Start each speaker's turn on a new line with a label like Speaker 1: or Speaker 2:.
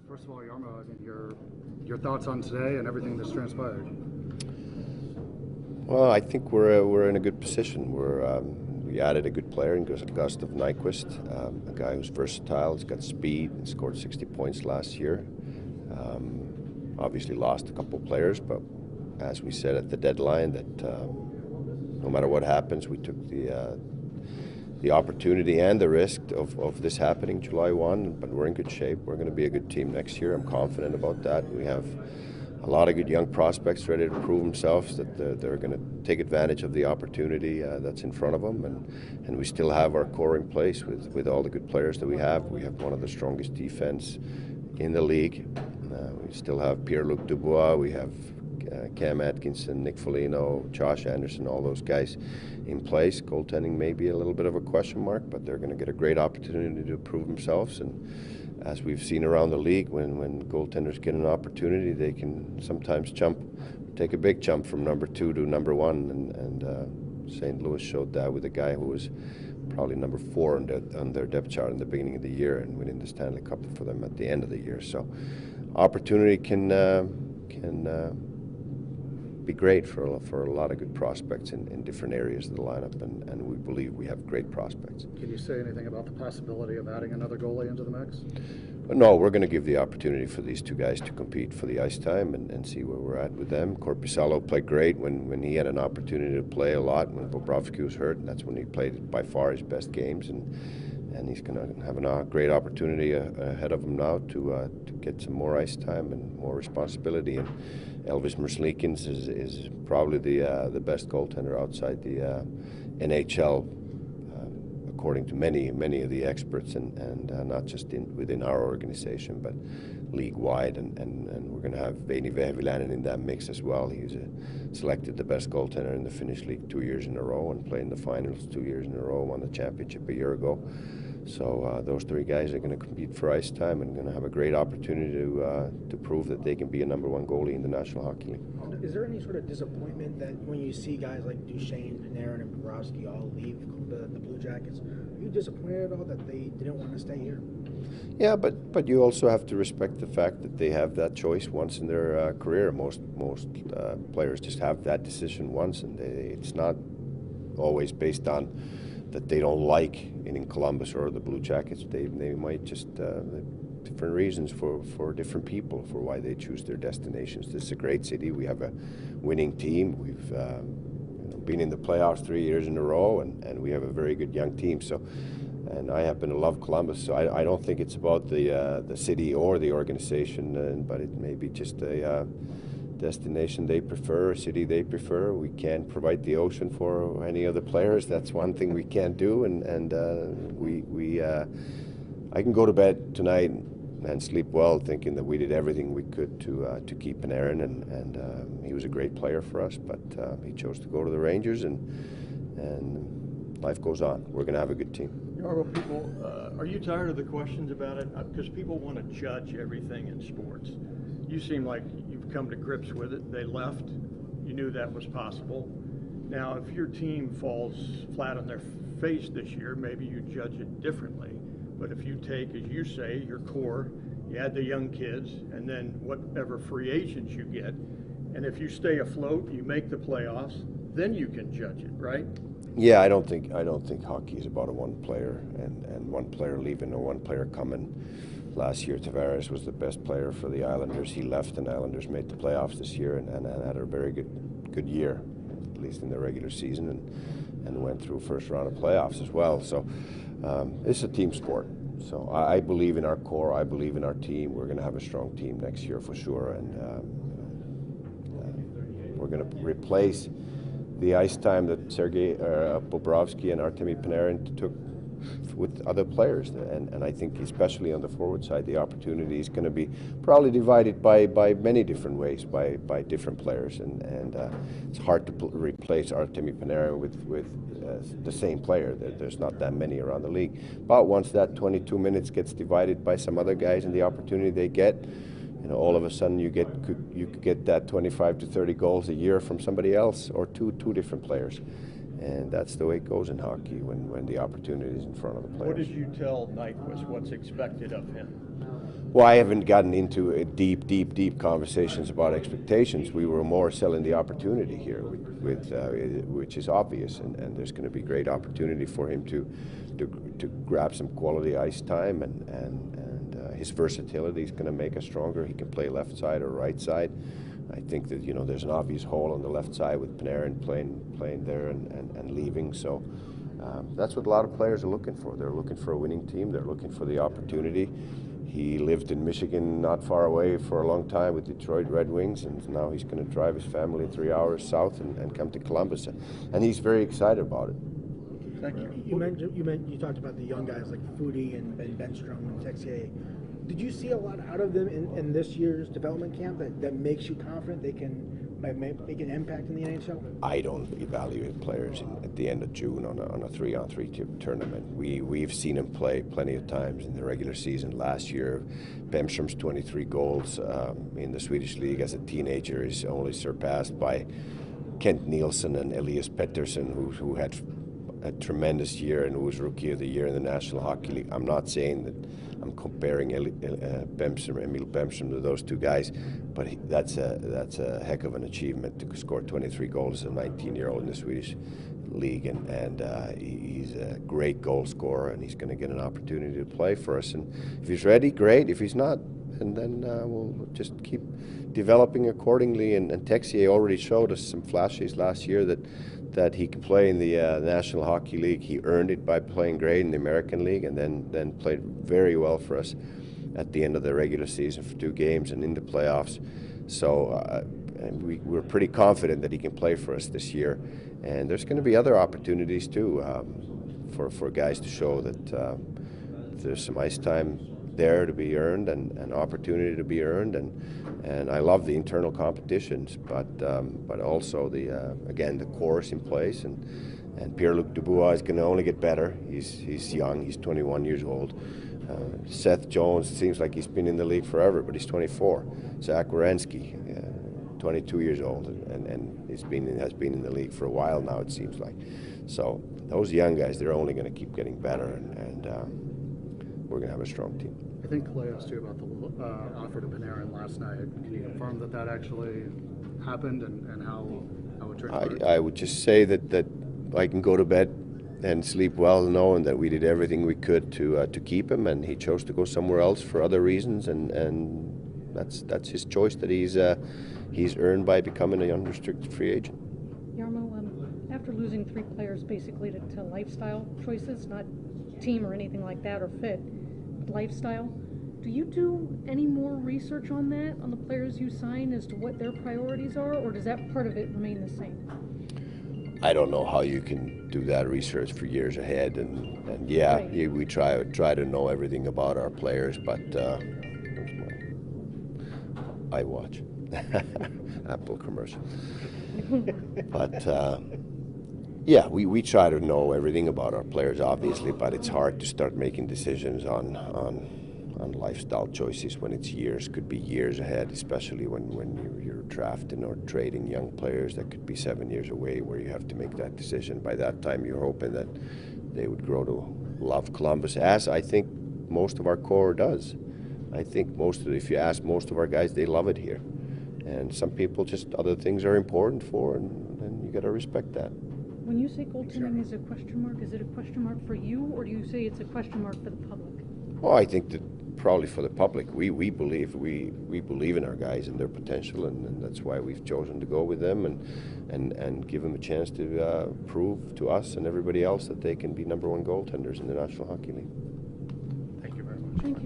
Speaker 1: First of all, Jarmo, I mean, your thoughts on today and everything that's transpired.
Speaker 2: Well, I think we're in a good position. We added a good player in Gustav Nyquist, a guy who's versatile. He's got speed and scored 60 points last year. Obviously lost a couple players, but as we said at the deadline, that no matter what happens, we took the opportunity and the risk of this happening July 1, but we're in good shape. We're going to be a good team next year. I'm confident about that. We have a lot of good young prospects ready to prove themselves that they're going to take advantage of the opportunity that's in front of them, and we still have our core in place with all the good players that we have. We have one of the strongest defense in the league. We still have Pierre-Luc Dubois, we have Cam Atkinson, Nick Foligno, Josh Anderson, all those guys in place. Goaltending may be a little bit of a question mark, but they're going to get a great opportunity to prove themselves. And as we've seen around the league, when goaltenders get an opportunity, they can sometimes take a big jump from number 2 to number 1. And St. Louis showed that with a guy who was probably number 4 on their depth chart in the beginning of the year and winning the Stanley Cup for them at the end of the year. So opportunity can be great for a lot of good prospects in different areas of the lineup, and we believe we have great prospects.
Speaker 1: Can you say anything about the possibility of adding another goalie into the mix?
Speaker 2: No, we're going to give the opportunity for these two guys to compete for the ice time and see where we're at with them. Korpisalo played great when he had an opportunity to play a lot when Bobrovsky was hurt, and that's when he played by far his best games, and he's going to have a great opportunity ahead of him now to get some more ice time and more responsibility. And Elvis Merzlikins is probably the best goaltender outside the NHL, according to many of the experts, and not just within our organization, but league-wide. And we're going to have Veini Vehviläinen in that mix as well. He's selected the best goaltender in the Finnish league 2 years in a row and played in the finals 2 years in a row, won the championship a year ago. So those three guys are going to compete for ice time and going to have a great opportunity to prove that they can be a #1 goalie in the National Hockey League.
Speaker 3: Is there any sort of disappointment that when you see guys like Duchesne, Panarin, and Bobrovsky all leave the Blue Jackets, are you disappointed at all that they didn't want to stay here?
Speaker 2: Yeah, but you also have to respect the fact that they have that choice once in their career. Most players just have that decision once, and it's not always based on that they don't like in Columbus or the Blue Jackets. They might just different reasons for different people for why they choose their destinations. This is a great city. We have a winning team. We've been in the playoffs 3 years in a row, and we have a very good young team. So, and I happen to love Columbus. So I don't think it's about the city or the organization, but it may be just a destination they prefer, a city they prefer. We can't provide the ocean for any other players. That's one thing we can't do, and I can go to bed tonight and sleep well, thinking that we did everything we could to keep Panarin, and he was a great player for us, but he chose to go to the Rangers, and life goes on. We're going to have a good team.
Speaker 4: People, are you tired of the questions about it? Because people want to judge everything in sports. You seem like you've come to grips with it. They left. You knew that was possible. Now, if your team falls flat on their face this year, maybe you judge it differently. But if you take, as you say, your core, you add the young kids, and then whatever free agents you get, and if you stay afloat, you make the playoffs, then you can judge it, right?
Speaker 2: Yeah, I don't think hockey is about a one player and one player leaving or one player coming. Last year, Tavares was the best player for the Islanders. He left, and Islanders made the playoffs this year and had a very good year, at least in the regular season, and went through first round of playoffs as well. So it's a team sport. So I believe in our core. I believe in our team. We're going to have a strong team next year for sure, and we're going to replace the ice time that Sergei Bobrovsky and Artemi Panarin took with other players, and I think especially on the forward side, the opportunity is going to be probably divided by many different ways by different players, and it's hard to replace Artemi Panarin with the same player. There's not that many around the league, but once that 22 minutes gets divided by some other guys and the opportunity they get, all of a sudden you could get that 25 to 30 goals a year from somebody else or two different players. And that's the way it goes in hockey when the opportunity is in front of the players.
Speaker 4: What did you tell Nyquist? What's expected of him?
Speaker 2: Well, I haven't gotten into deep conversations about expectations. We were more selling the opportunity here, which is obvious, and there's going to be great opportunity for him to grab some quality ice time, and his versatility is going to make us stronger. He can play left side or right side. I think that there's an obvious hole on the left side with Panarin playing there and leaving. So that's what a lot of players are looking for. They're looking for a winning team. They're looking for the opportunity. He lived in Michigan, not far away, for a long time with Detroit Red Wings, and now he's going to drive his family 3 hours south and come to Columbus, and he's very excited about it.
Speaker 3: Thank you. You talked about the young guys like Foodie and Benstrom and Texier. Did you see a lot out of them in this year's development camp that makes you confident they can make an impact in the NHL?
Speaker 2: I don't evaluate players at the end of June on a 3-on-3 tournament. We've seen him play plenty of times in the regular season. Last year, Bemstrom's 23 goals in the Swedish league as a teenager is only surpassed by Kent Nielsen and Elias Pettersson, who had a tremendous year and who was Rookie of the Year in the National Hockey League. I'm not saying that I'm comparing Emil Bemstrom to those two guys, but that's a heck of an achievement to score 23 goals as a 19-year-old in the Swedish league, and he's a great goal scorer, and he's going to get an opportunity to play for us. And if he's ready, great. If he's not, and then we'll just keep developing accordingly. And Texier already showed us some flashes last year that he can play in the National Hockey League. He earned it by playing great in the American League, and then played very well for us at the end of the regular season for 2 games and in the playoffs. So and we're pretty confident that he can play for us this year. And there's going to be other opportunities too for guys to show that there's some ice time there to be earned and opportunity to be earned, and I love the internal competitions, but also again the core is in place, and Pierre-Luc Dubois is going to only get better. He's young, he's 21 years old. Seth Jones seems like he's been in the league forever, but he's 24. Zach Werenski, 22 years old, and has been in the league for a while now, it seems like. So those young guys, they're only going to keep getting better, and we're going to have a strong team.
Speaker 1: I think Clay asked you about the offer to Panarin last night. Can you confirm that actually happened and how it turned out?
Speaker 2: I would just say that I can go to bed and sleep well knowing that we did everything we could to keep him, and he chose to go somewhere else for other reasons, and that's his choice that he's earned by becoming an unrestricted free agent.
Speaker 5: Jarmo, after losing 3 players basically to lifestyle choices, not team or anything like that or fit, but lifestyle, do you do any more research on that, on the players you sign, as to what their priorities are, or does that part of it remain the same?
Speaker 2: I don't know how you can do that research for years ahead, and yeah,
Speaker 5: right.
Speaker 2: we try to know everything about our players, but I watch Apple commercial. But yeah, we try to know everything about our players, obviously, but it's hard to start making decisions on lifestyle choices when it's could be years ahead, especially when you're drafting or trading young players that could be 7 years away, where you have to make that decision. By that time, you're hoping that they would grow to love Columbus, as I think most of our core does. I think if you ask most of our guys, they love it here. And some people just, other things are important for, and you got to respect that.
Speaker 5: When you say goaltending is a question mark, is it a question mark for you, or do you say it's a question mark for the public?
Speaker 2: Well, I think that probably for the public, we believe in our guys and their potential, and that's why we've chosen to go with them and give them a chance to prove to us and everybody else that they can be #1 goaltenders in the National Hockey League.